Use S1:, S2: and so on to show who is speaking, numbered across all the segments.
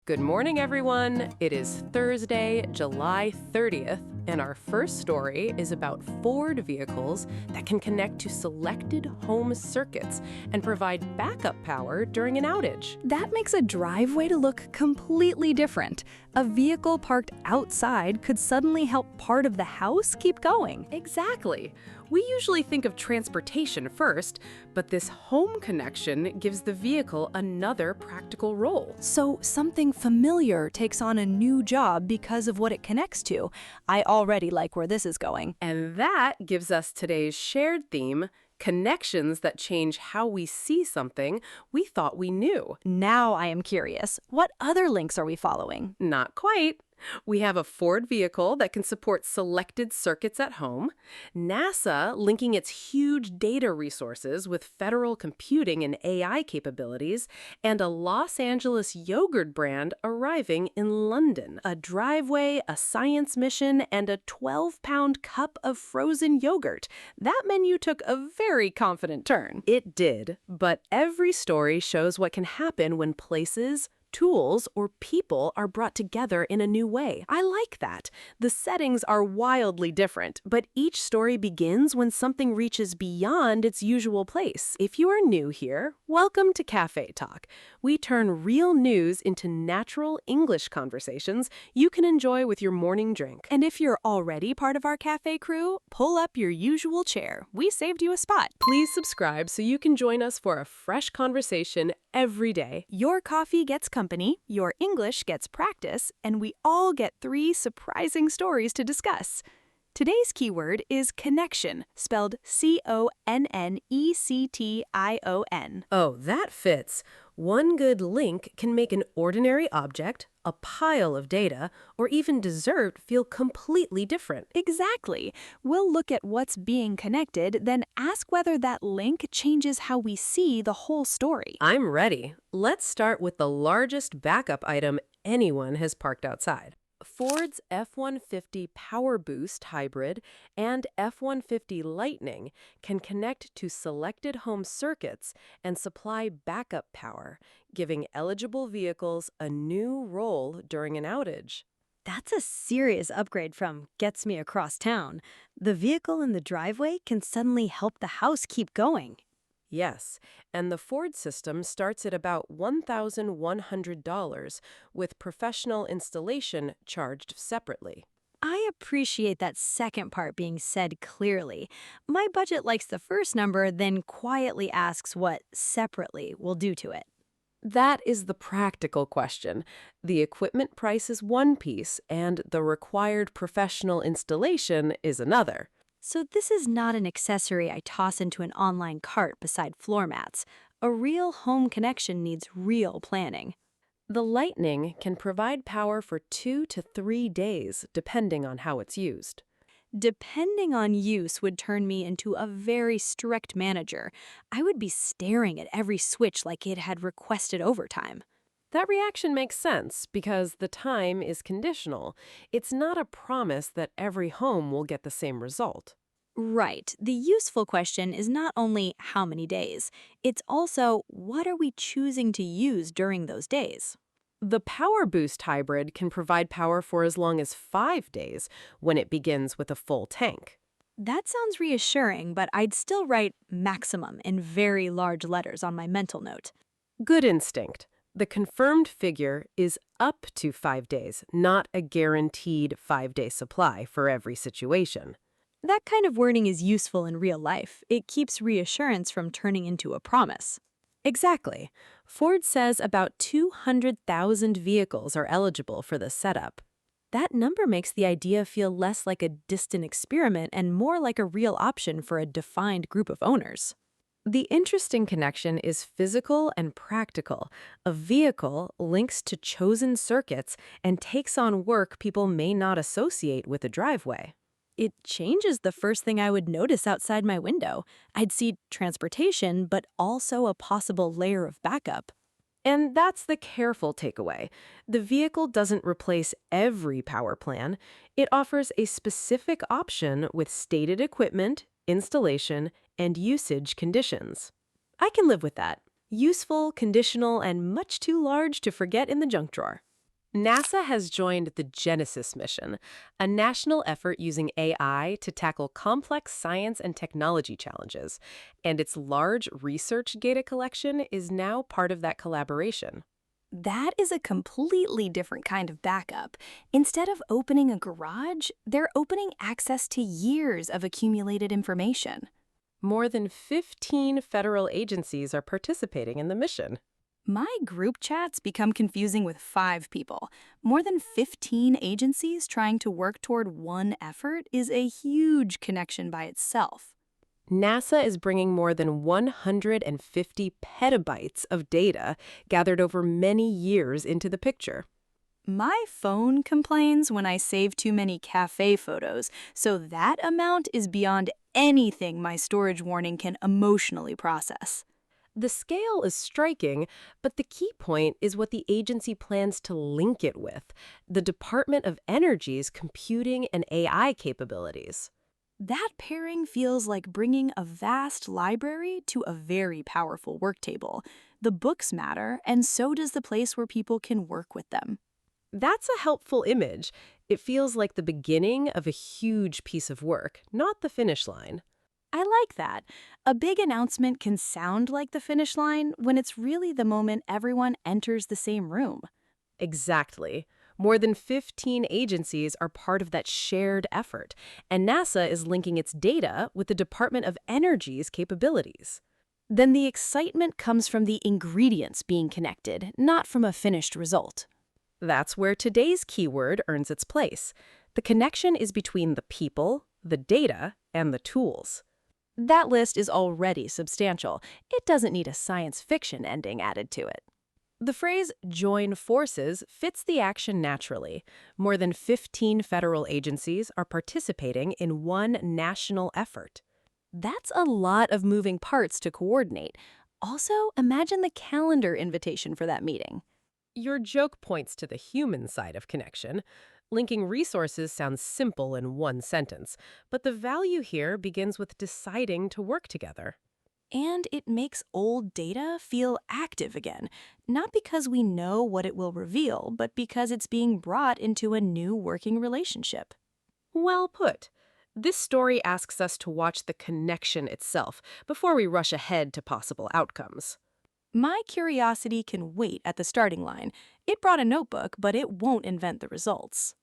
S1: Good morning, everyone. It is Thursday, July 30th, and our first story is about Ford vehicles that can connect to selected home circuits and provide backup power during an outage.
S2: That makes a driveway to look completely different. A vehicle parked outside could suddenly help part of the house keep going.
S1: Exactly. We usually think of transportation first, but this home connection gives the vehicle another practical role.
S2: So something familiar takes on a new job because of what it connects to. I already like where this is going.
S1: And that gives us today's shared theme, connections that change how we see something we thought we knew.
S2: Now I am curious. What other links are we following?
S1: Not quite. We have a Ford vehicle that can support selected circuits at home, NASA linking its huge data resources with federal computing and AI capabilities, and a Los Angeles yogurt brand arriving in London. A driveway, a science mission, and a 12-pound cup of frozen yogurt. That menu took a very confident turn. It did, but every story shows what can happen when places, tools, or people are brought together in a new way. I like that. The settings are wildly different, but each story begins when something reaches beyond its usual place. If you are new here, welcome to Cafe Talk. We turn real news into natural English conversations you can enjoy with your morning drink.
S2: And if you're already part of our cafe crew, pull up your usual chair. We saved you a spot.
S1: Please subscribe so you can join us for a fresh conversation every day.
S2: Your coffee gets company, your English gets practice, and we all get 3 surprising stories to discuss. Today's keyword is connection, spelled C-O-N-N-E-C-T-I-O-N.
S1: Oh, that fits. One good link can make an ordinary object, a pile of data, or even dessert feel completely different.
S2: Exactly. We'll look at what's being connected, then ask whether that link changes how we see the whole story.
S1: I'm ready. Let's start with the largest backup item anyone has parked outside. Ford's F-150 Power Boost Hybrid and F-150 Lightning can connect to selected home circuits and supply backup power, giving eligible vehicles a new role during an outage.
S3: That's a serious upgrade from gets me across town. The vehicle in the driveway can suddenly help the house keep going.
S1: Yes, and the Ford system starts at about $1,100, with professional installation charged separately.
S3: I appreciate that second part being said clearly. My budget likes the first number, then quietly asks what separately will do to it.
S1: That is the practical question. The equipment price is one piece, and the required professional installation is another.
S3: So this is not an accessory I toss into an online cart beside floor mats. A real home connection needs real planning.
S1: The Lightning can provide power for 2 to 3 days, depending on how it's used.
S3: Depending on use would turn me into a very strict manager. I would be staring at every switch like it had requested overtime.
S1: That reaction makes sense because the time is conditional. It's not a promise that every home will get the same result.
S3: Right. The useful question is not only how many days, it's also what are we choosing to use during those days?
S1: The Power Boost Hybrid can provide power for as long as 5 days when it begins with a full tank.
S3: That sounds reassuring, but I'd still write maximum in very large letters on my mental note.
S1: Good instinct. The confirmed figure is up to 5 days, not a guaranteed 5-day supply for every situation.
S3: That kind of wording is useful in real life. It keeps reassurance from turning into a promise.
S1: Exactly. Ford says about 200,000 vehicles are eligible for this setup. That number makes the idea feel less like a distant experiment and more like a real option for a defined group of owners. The interesting connection is physical and practical. A vehicle links to chosen circuits and takes on work people may not associate with a driveway.
S3: It changes the first thing I would notice outside my window. I'd see transportation, but also a possible layer of backup.
S1: And that's the careful takeaway. The vehicle doesn't replace every power plan. It offers a specific option with stated equipment, installation, and usage conditions. I can live with that. Useful, conditional, and much too large to forget in the junk drawer. NASA has joined the Genesis Mission, a national effort using AI to tackle complex science and technology challenges, and its large research data collection is now part of that collaboration.
S2: That is a completely different kind of backup. Instead of opening a garage, they're opening access to years of accumulated information.
S1: More than 15 federal agencies are participating in the mission.
S2: My group chats become confusing with 5 people. More than 15 agencies trying to work toward one effort is a huge connection by itself.
S1: NASA is bringing more than 150 petabytes of data gathered over many years into the picture.
S2: My phone complains when I save too many cafe photos, so that amount is beyond anything my storage warning can emotionally process.
S1: The scale is striking, but the key point is what the agency plans to link it with, the Department of Energy's computing and AI capabilities.
S2: That pairing feels like bringing a vast library to a very powerful work table. The books matter, and so does the place where people can work with them.
S1: That's a helpful image. It feels like the beginning of a huge piece of work, not the finish line.
S2: I like that. A big announcement can sound like the finish line when it's really the moment everyone enters the same room.
S1: Exactly. More than 15 agencies are part of that shared effort, and NASA is linking its data with the Department of Energy's capabilities.
S2: Then the excitement comes from the ingredients being connected, not from a finished result.
S1: That's where today's keyword earns its place. The connection is between the people, the data, and the tools.
S2: That list is already substantial. It doesn't need a science fiction ending added to it.
S1: The phrase join forces fits the action naturally. More than 15 federal agencies are participating in one national effort.
S2: That's a lot of moving parts to coordinate. Also, imagine the calendar invitation for that meeting.
S1: Your joke points to the human side of connection. Linking resources sounds simple in one sentence, but the value here begins with deciding to work together.
S2: And it makes old data feel active again, not because we know what it will reveal, but because it's being brought into a new working relationship.
S1: Well put. This story asks us to watch the connection itself before we rush ahead to possible outcomes.
S2: My curiosity can wait at the starting line. It brought a notebook, but it won't invent the results.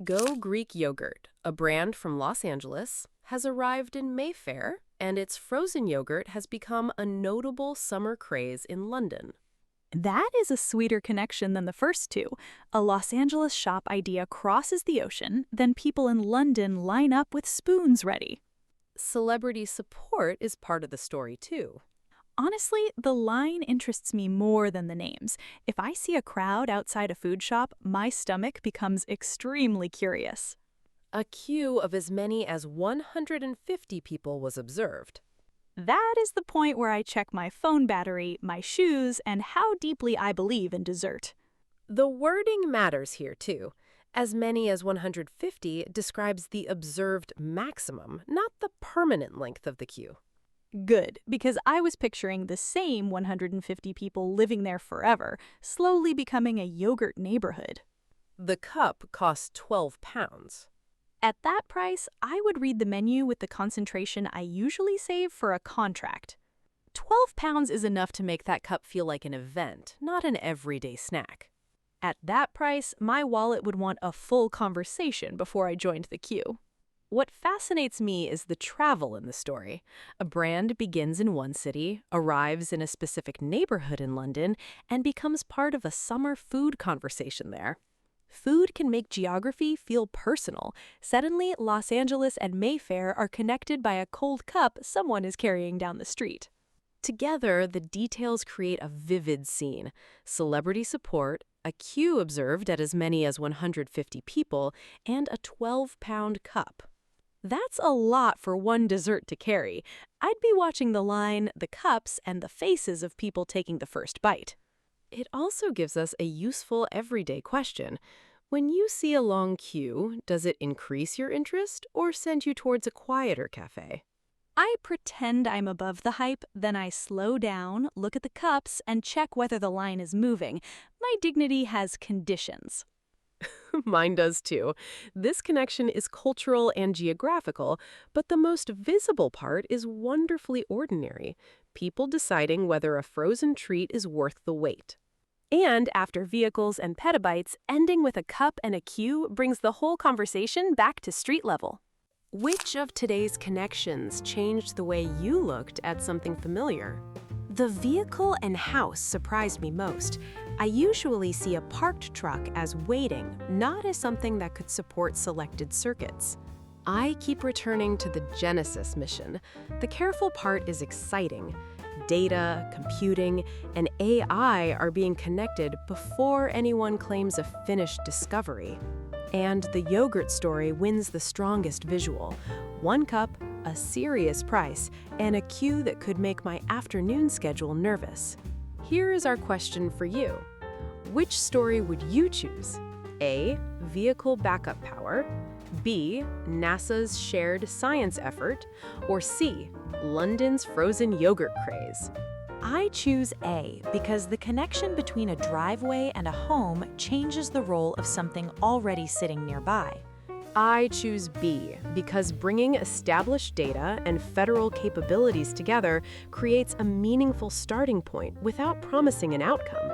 S1: Go Greek Yogurt, a brand from Los Angeles, has arrived in Mayfair, and its frozen yogurt has become a notable summer craze in London.
S2: That is a sweeter connection than the first two. A Los Angeles shop idea crosses the ocean, then people in London line up with spoons ready.
S1: Celebrity support is part of the story, too.
S2: Honestly, the line interests me more than the names. If I see a crowd outside a food shop, my stomach becomes extremely curious.
S1: A queue of as many as 150 people was observed.
S2: That is the point where I check my phone battery, my shoes, and how deeply I believe in dessert.
S1: The wording matters here, too. As many as 150 describes the observed maximum, not the permanent length of the queue.
S2: Good, because I was picturing the same 150 people living there forever, slowly becoming a yogurt neighborhood.
S1: The cup costs £12.
S2: At that price, I would read the menu with the concentration I usually save for a contract.
S1: £12 is enough to make that cup feel like an event, not an everyday snack.
S2: At that price, my wallet would want a full conversation before I joined the queue.
S1: What fascinates me is the travel in the story. A brand begins in one city, arrives in a specific neighborhood in London, and becomes part of a summer food conversation there. Food can make geography feel personal. Suddenly, Los Angeles and Mayfair are connected by a cold cup someone is carrying down the street. Together, the details create a vivid scene. Celebrity support, a queue observed at as many as 150 people, and a £12 cup. That's a lot for one dessert to carry. I'd be watching the line, the cups, and the faces of people taking the first bite. It also gives us a useful everyday question. When you see a long queue, does it increase your interest or send you towards a quieter cafe?
S2: I pretend I'm above the hype, then I slow down, look at the cups, and check whether the line is moving. My dignity has conditions.
S1: Mine does too. This connection is cultural and geographical, but the most visible part is wonderfully ordinary. People deciding whether a frozen treat is worth the wait. And after vehicles and petabytes, ending with a cup and a queue brings the whole conversation back to street level. Which of today's connections changed the way you looked at something familiar? The vehicle and house surprised me most. I usually see a parked truck as waiting, not as something that could support selected circuits. I keep returning to the Genesis Mission. The careful part is exciting. Data, computing, and AI are being connected before anyone claims a finished discovery. And the yogurt story wins the strongest visual. 1 cup, a serious price, and a queue that could make my afternoon schedule nervous. Here is our question for you. Which story would you choose? A. Vehicle backup power. B. NASA's shared science effort. Or C. London's frozen yogurt craze.
S4: I choose A because the connection between a driveway and a home changes the role of something already sitting nearby.
S1: I choose B because bringing established data and federal capabilities together creates a meaningful starting point without promising an outcome.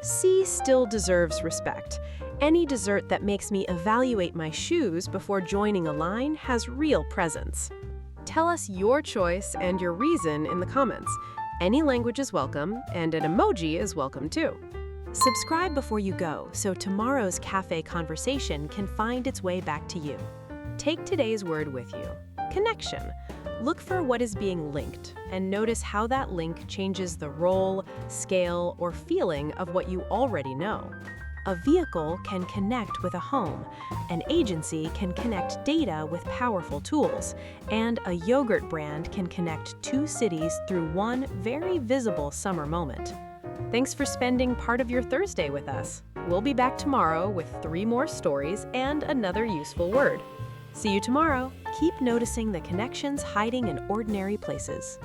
S1: C still deserves respect. Any dessert that makes me evaluate my shoes before joining a line has real presence. Tell us your choice and your reason in the comments. Any language is welcome, and an emoji is welcome too. Subscribe before you go so tomorrow's cafe conversation can find its way back to you. Take today's word with you. Connection. Look for what is being linked and notice how that link changes the role, scale, or feeling of what you already know. A vehicle can connect with a home, an agency can connect data with powerful tools, and a yogurt brand can connect 2 cities through one very visible summer moment. Thanks for spending part of your Thursday with us. We'll be back tomorrow with 3 more stories and another useful word. See you tomorrow. Keep noticing the connections hiding in ordinary places.